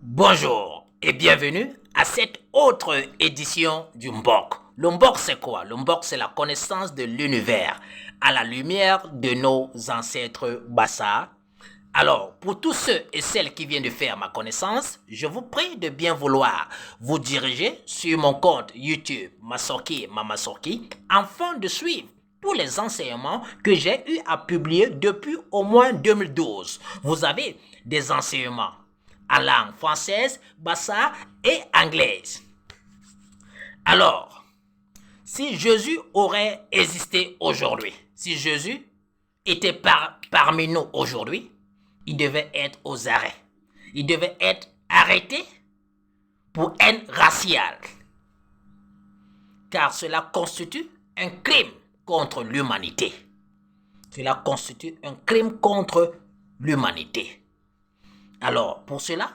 Bonjour et bienvenue à cette autre édition du Mbok. Le Mbok c'est quoi? Le Mbok c'est la connaissance de l'univers à la lumière de nos ancêtres Bassa. Alors, pour tous ceux et celles qui viennent de faire ma connaissance, je vous prie de bien vouloir vous diriger sur mon compte YouTube Masorki Mamasorki afin de suivre tous les enseignements que j'ai eu à publier depuis au moins 2012. Vous avez des enseignements en langue française, bassa et anglaise. Alors, si Jésus aurait existé aujourd'hui, si Jésus était parmi nous aujourd'hui, il devait être aux arrêts. Il devait être arrêté pour haine raciale. Car cela constitue un crime contre l'humanité. Cela constitue un crime contre l'humanité. Alors, pour cela,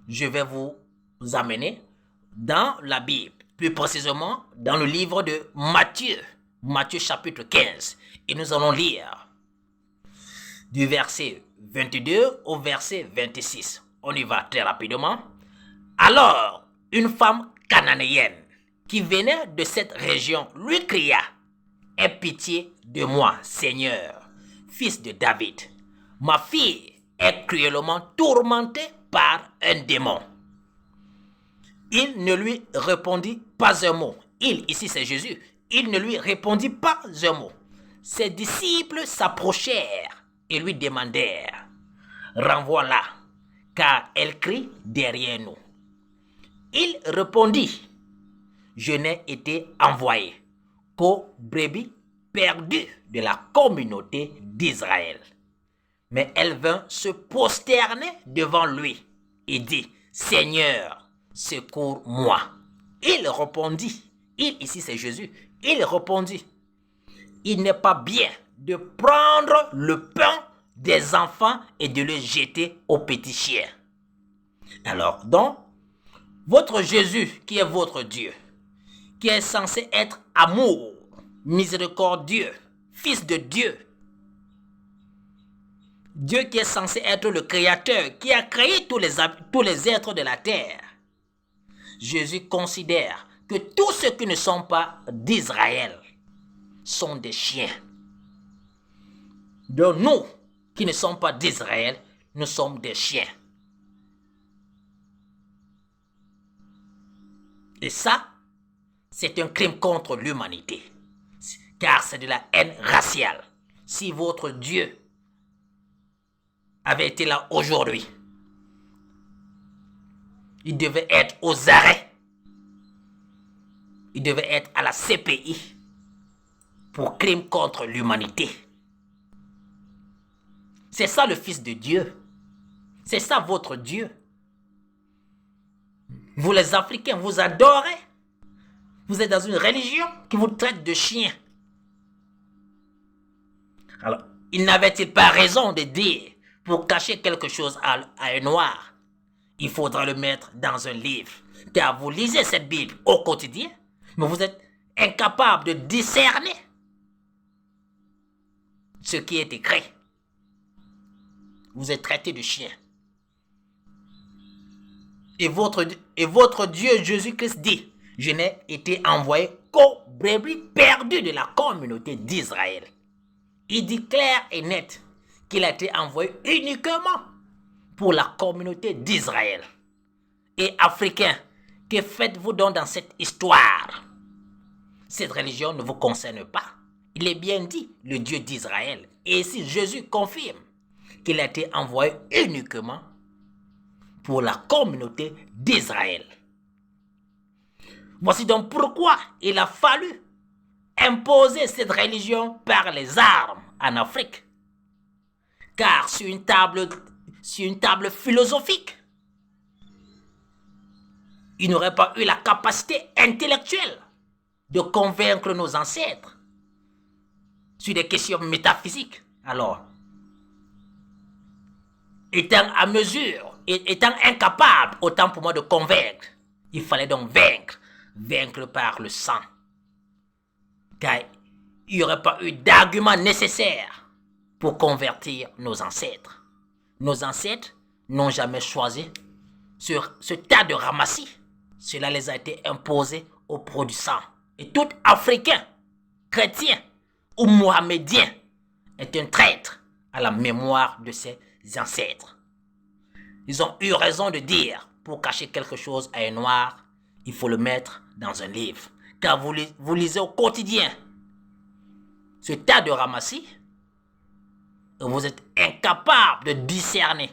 je vais vous amener dans la Bible, plus précisément dans le livre de Matthieu, Matthieu chapitre 15. Et nous allons lire du verset 22 au verset 26. On y va très rapidement. Alors, une femme cananéenne qui venait de cette région lui cria: « Aie pitié de moi, Seigneur, fils de David. Ma fille est cruellement tourmentée par un démon. » Il ne lui répondit pas un mot. Il, ici c'est Jésus, il ne lui répondit pas un mot. Ses disciples s'approchèrent et lui demandèrent: « Renvoie-la, car elle crie derrière nous. » Il répondit: « Je n'ai été envoyé qu'aux brebis perdues de la communauté d'Israël. » Mais elle vint se prosterner devant lui et dit: « Seigneur, secours-moi. » Il répondit, il ici c'est Jésus, il répondit: « Il n'est pas bien de prendre le pain des enfants et de le jeter aux petits chiens. » Alors, donc, votre Jésus qui est votre Dieu, qui est censé être amour, miséricordieux, fils de Dieu, Dieu qui est censé être le créateur, qui a créé tous les êtres de la terre. Jésus considère que tous ceux qui ne sont pas d'Israël sont des chiens. Donc nous, qui ne sommes pas d'Israël, nous sommes des chiens. Et ça, c'est un crime contre l'humanité. Car c'est de la haine raciale. Si votre Dieu avait été là aujourd'hui, il devait être aux arrêts. Il devait être à la CPI pour crime contre l'humanité. C'est ça le Fils de Dieu. C'est ça votre Dieu. Vous les Africains, vous adorez. Vous êtes dans une religion qui vous traite de chiens. Alors, il n'avait-il pas raison de dire: pour cacher quelque chose à un noir, il faudra le mettre dans un livre. Car vous lisez cette Bible au quotidien, mais vous êtes incapable de discerner ce qui est écrit. Vous êtes traité de chien. Et votre Dieu Jésus-Christ dit: « Je n'ai été envoyé qu'aux brebis perdues de la communauté d'Israël. » Il dit clair et net qu'il a été envoyé uniquement pour la communauté d'Israël. Et Africains, que faites-vous donc dans cette histoire? Cette religion ne vous concerne pas. Il est bien dit, le Dieu d'Israël. Et ici, Jésus confirme qu'il a été envoyé uniquement pour la communauté d'Israël. Voici donc pourquoi il a fallu imposer cette religion par les armes en Afrique. Car sur une table philosophique, il n'aurait pas eu la capacité intellectuelle de convaincre nos ancêtres sur des questions métaphysiques. Alors, étant incapable autant pour moi de convaincre, il fallait donc vaincre par le sang. Car il n'y aurait pas eu d'argument nécessaire pour convertir nos ancêtres. Nos ancêtres n'ont jamais choisi sur ce tas de ramassis. Cela les a été imposé au produit du sang. Et tout Africain, chrétien ou mohamédien est un traître à la mémoire de ses ancêtres. Ils ont eu raison de dire, pour cacher quelque chose à un noir, il faut le mettre dans un livre. Car vous lisez au quotidien ce tas de ramassis et vous êtes incapable de discerner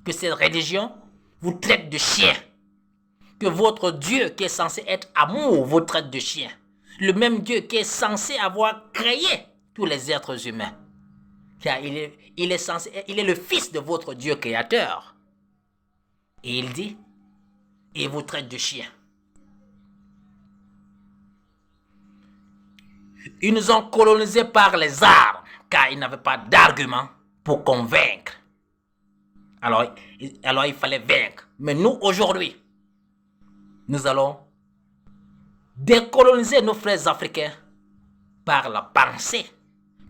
que cette religion vous traite de chien. Que votre Dieu qui est censé être amour vous traite de chien. Le même Dieu qui est censé avoir créé tous les êtres humains. Car il est le fils de votre Dieu créateur. Et il dit, il vous traite de chien. Ils nous ont colonisés par les armes, car ils n'avaient pas d'argument pour convaincre. Alors il fallait vaincre. Mais nous, aujourd'hui, nous allons décoloniser nos frères africains par la pensée,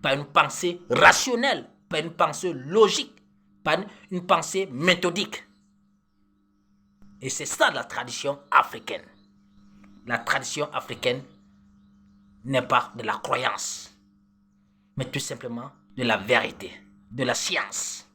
par une pensée rationnelle, par une pensée logique, par une pensée méthodique. Et c'est ça la tradition africaine. La tradition africaine n'est pas de la croyance, mais tout simplement de la vérité, de la science.